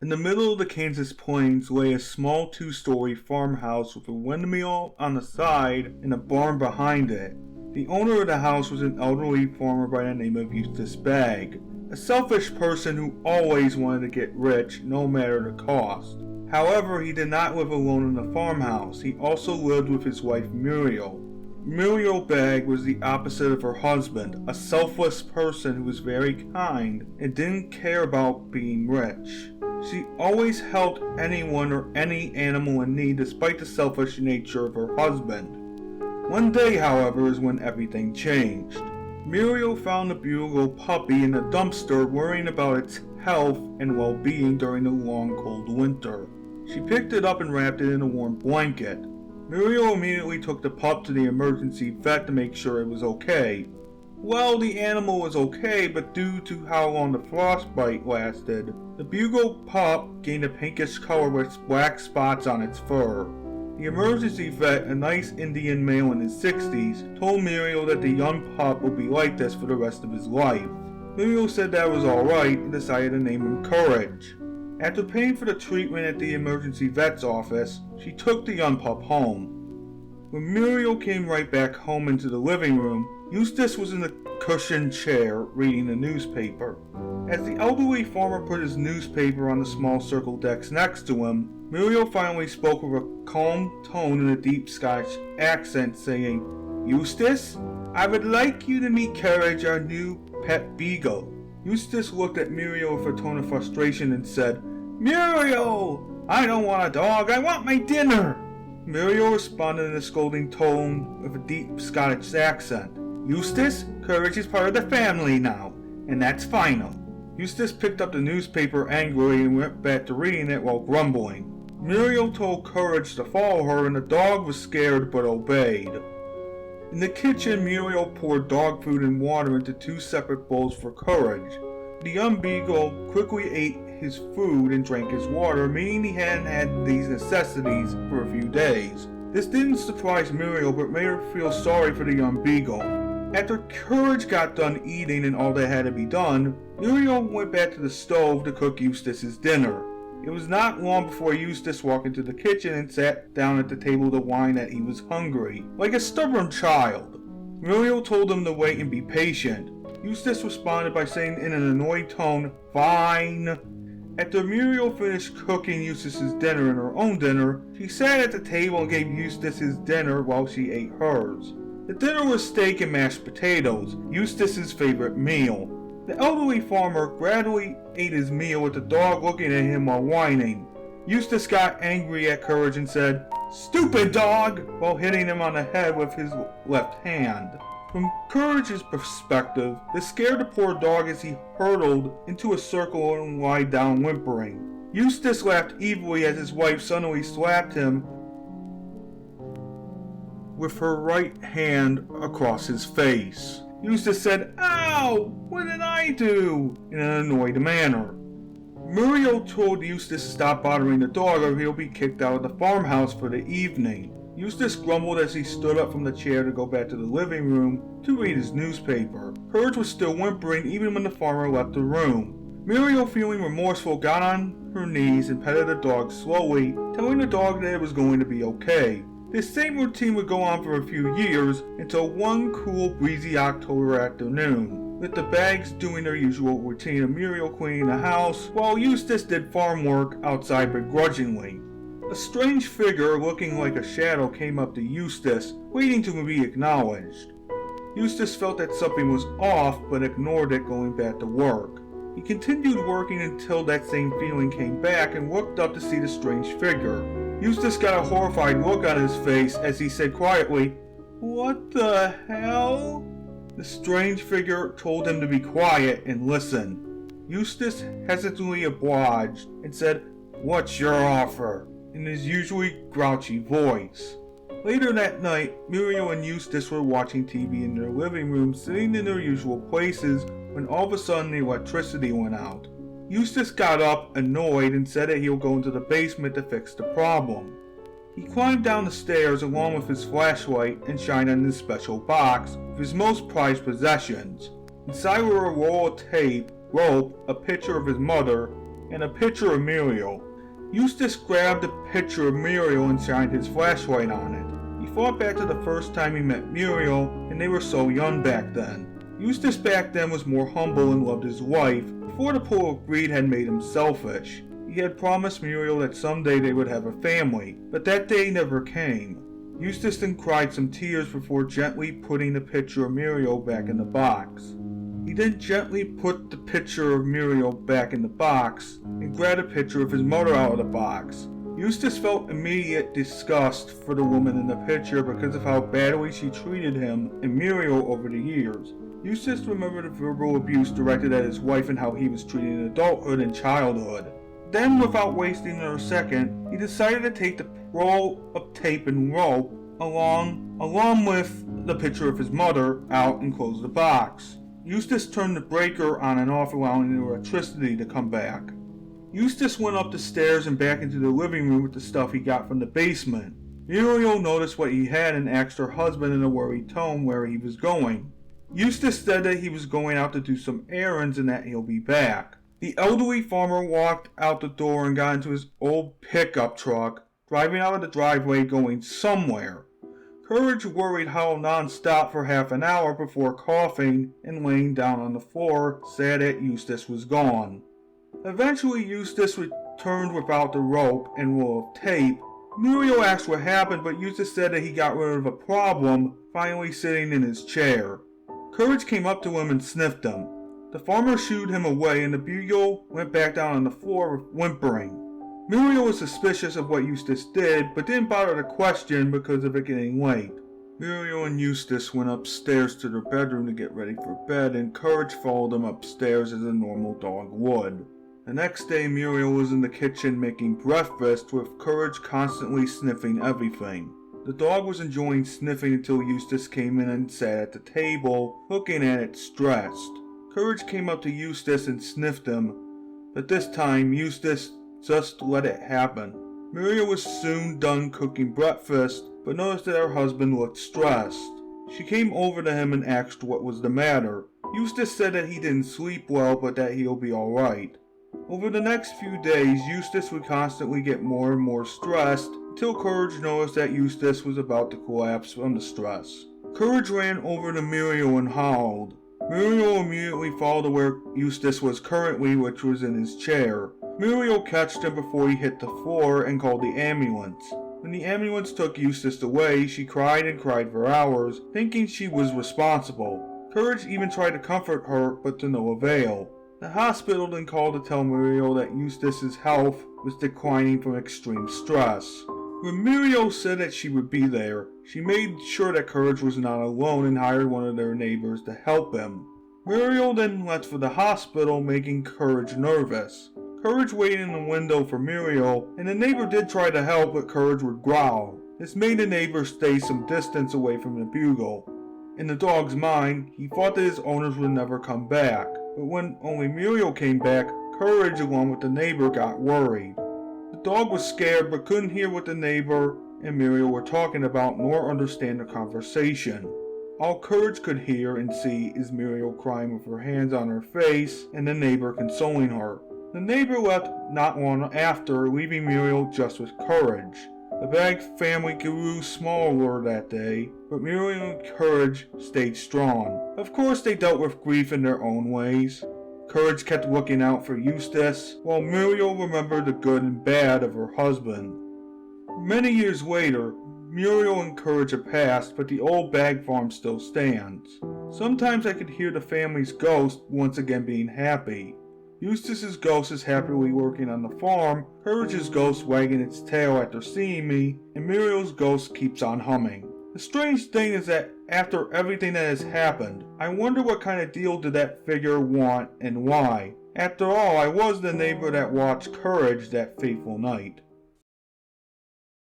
In the middle of the Kansas plains lay a small 2-story farmhouse with a windmill on the side and a barn behind it. The owner of the house was an elderly farmer by the name of Eustace Bagge, a selfish person who always wanted to get rich no matter the cost. However, he did not live alone in the farmhouse. He also lived with his wife Muriel. Muriel Bagge was the opposite of her husband, a selfless person who was very kind and didn't care about being rich. She always helped anyone or any animal in need despite the selfish nature of her husband. One day, however, is when everything changed. Muriel found the Bugle puppy in a dumpster, worrying about its health and well-being during the long cold winter. She picked it up and wrapped it in a warm blanket. Muriel immediately took the pup to the emergency vet to make sure it was okay. Well, the animal was okay, but due to how long the frostbite lasted, the Bugle pup gained a pinkish color with black spots on its fur. The emergency vet, a nice Indian male in his 60s, told Muriel that the young pup would be like this for the rest of his life. Muriel said that was alright and decided to name him Courage. After paying for the treatment at the emergency vet's office, she took the young pup home. When Muriel came right back home into the living room, Eustace was in a cushioned chair reading the newspaper. As the elderly farmer put his newspaper on the small circle desk next to him, Muriel finally spoke with a calm tone and a deep Scottish accent, saying, "Eustace, I would like you to meet Courage, our new pet beagle." Eustace looked at Muriel with a tone of frustration and said, "Muriel! I don't want a dog, I want my dinner!" Muriel responded in a scolding tone with a deep Scottish accent. "Eustace, Courage is part of the family now, and that's final." Eustace picked up the newspaper angrily and went back to reading it while grumbling. Muriel told Courage to follow her, and the dog was scared but obeyed. In the kitchen, Muriel poured dog food and water into 2 separate bowls for Courage. The young beagle quickly ate his food and drank his water, meaning he hadn't had these necessities for a few days. This didn't surprise Muriel, but made her feel sorry for the young beagle. After Courage got done eating and all that had to be done, Muriel went back to the stove to cook Eustace's dinner. It was not long before Eustace walked into the kitchen and sat down at the table to whine that he was hungry, like a stubborn child. Muriel told him to wait and be patient. Eustace responded by saying in an annoyed tone, "Fine." After Muriel finished cooking Eustace's dinner and her own dinner, she sat at the table and gave Eustace his dinner while she ate hers. The dinner was steak and mashed potatoes, Eustace's favorite meal. The elderly farmer gradually ate his meal with the dog looking at him while whining. Eustace got angry at Courage and said, "Stupid dog!" while hitting him on the head with his left hand. From Courage's perspective, this scared the poor dog as he hurtled into a circle and lied down whimpering. Eustace laughed evilly as his wife suddenly slapped him with her right hand across his face. Eustace said, "Ow! What did I do?" in an annoyed manner. Muriel told Eustace to stop bothering the dog or he'll be kicked out of the farmhouse for the evening. Eustace grumbled as he stood up from the chair to go back to the living room to read his newspaper. Courage was still whimpering even when the farmer left the room. Muriel, feeling remorseful, got on her knees and petted the dog slowly, telling the dog that it was going to be okay. This same routine would go on for a few years until one cool, breezy October afternoon, with the Bagges doing their usual routine of Muriel cleaning the house, while Eustace did farm work outside begrudgingly. A strange figure looking like a shadow came up to Eustace, waiting to be acknowledged. Eustace felt that something was off, but ignored it, going back to work. He continued working until that same feeling came back and looked up to see the strange figure. Eustace got a horrified look on his face as he said quietly, "What the hell?" The strange figure told him to be quiet and listen. Eustace hesitantly obliged and said, "What's your offer?" in his usually grouchy voice. Later that night, Muriel and Eustace were watching TV in their living room, sitting in their usual places, when all of a sudden the electricity went out. Eustace got up, annoyed, and said that he'll go into the basement to fix the problem. He climbed down the stairs along with his flashlight and shined on his special box with his most prized possessions. Inside were a roll of tape, rope, a picture of his mother, and a picture of Muriel. Eustace grabbed the picture of Muriel and shined his flashlight on it. He thought back to the first time he met Muriel, and they were so young back then. Eustace back then was more humble and loved his wife, before the pull of greed had made him selfish. He had promised Muriel that someday they would have a family, but that day never came. Eustace then cried some tears before gently putting the picture of Muriel back in the box. He then gently put the picture of Muriel back in the box and grabbed a picture of his mother out of the box. Eustace felt immediate disgust for the woman in the picture because of how badly she treated him and Muriel over the years. Eustace remembered the verbal abuse directed at his wife and how he was treated in adulthood and childhood. Then, without wasting another second, he decided to take the roll of tape and rope along with the picture of his mother out and close the box. Eustace turned the breaker on and off, allowing the electricity to come back. Eustace went up the stairs and back into the living room with the stuff he got from the basement. Muriel noticed what he had and asked her husband in a worried tone where he was going. Eustace said that he was going out to do some errands and that he'll be back. The elderly farmer walked out the door and got into his old pickup truck, driving out of the driveway going somewhere. Courage worried howled non-stop for half an hour before coughing and laying down on the floor, sad that Eustace was gone. Eventually Eustace returned without the rope and roll of tape. Muriel asked what happened, but Eustace said that he got rid of a problem, finally sitting in his chair. Courage came up to him and sniffed him. The farmer shooed him away and the bugle went back down on the floor whimpering. Muriel was suspicious of what Eustace did, but didn't bother to question because of it getting late. Muriel and Eustace went upstairs to their bedroom to get ready for bed, and Courage followed them upstairs as a normal dog would. The next day, Muriel was in the kitchen making breakfast, with Courage constantly sniffing everything. The dog was enjoying sniffing until Eustace came in and sat at the table, looking at it stressed. Courage came up to Eustace and sniffed him, but this time Eustace just let it happen. Muriel was soon done cooking breakfast, but noticed that her husband looked stressed. She came over to him and asked what was the matter. Eustace said that he didn't sleep well, but that he'll be alright. Over the next few days, Eustace would constantly get more and more stressed, until Courage noticed that Eustace was about to collapse from the stress. Courage ran over to Muriel and howled. Muriel immediately followed to where Eustace was currently, which was in his chair. Muriel catched him before he hit the floor and called the ambulance. When the ambulance took Eustace away, she cried and cried for hours, thinking she was responsible. Courage even tried to comfort her, but to no avail. The hospital then called to tell Muriel that Eustace's health was declining from extreme stress. When Muriel said that she would be there, she made sure that Courage was not alone and hired one of their neighbors to help him. Muriel then left for the hospital, making Courage nervous. Courage waited in the window for Muriel, and the neighbor did try to help, but Courage would growl. This made the neighbor stay some distance away from the bugle. In the dog's mind, he thought that his owners would never come back, but when only Muriel came back, Courage along with the neighbor got worried. The dog was scared but couldn't hear what the neighbor and Muriel were talking about nor understand the conversation. All Courage could hear and see is Muriel crying with her hands on her face and the neighbor consoling her. The neighbor left not long after, leaving Muriel just with Courage. The Bagge family grew smaller that day, but Muriel and Courage stayed strong. Of course, they dealt with grief in their own ways. Courage kept looking out for Eustace, while Muriel remembered the good and bad of her husband. Many years later, Muriel and Courage have passed, but the old Bagge farm still stands. Sometimes I could hear the family's ghost once again being happy. Eustace's ghost is happily working on the farm, Courage's ghost wagging its tail after seeing me, and Muriel's ghost keeps on humming. The strange thing is that after everything that has happened, I wonder what kind of deal did that figure want and why. After all, I was the neighbor that watched Courage that fateful night.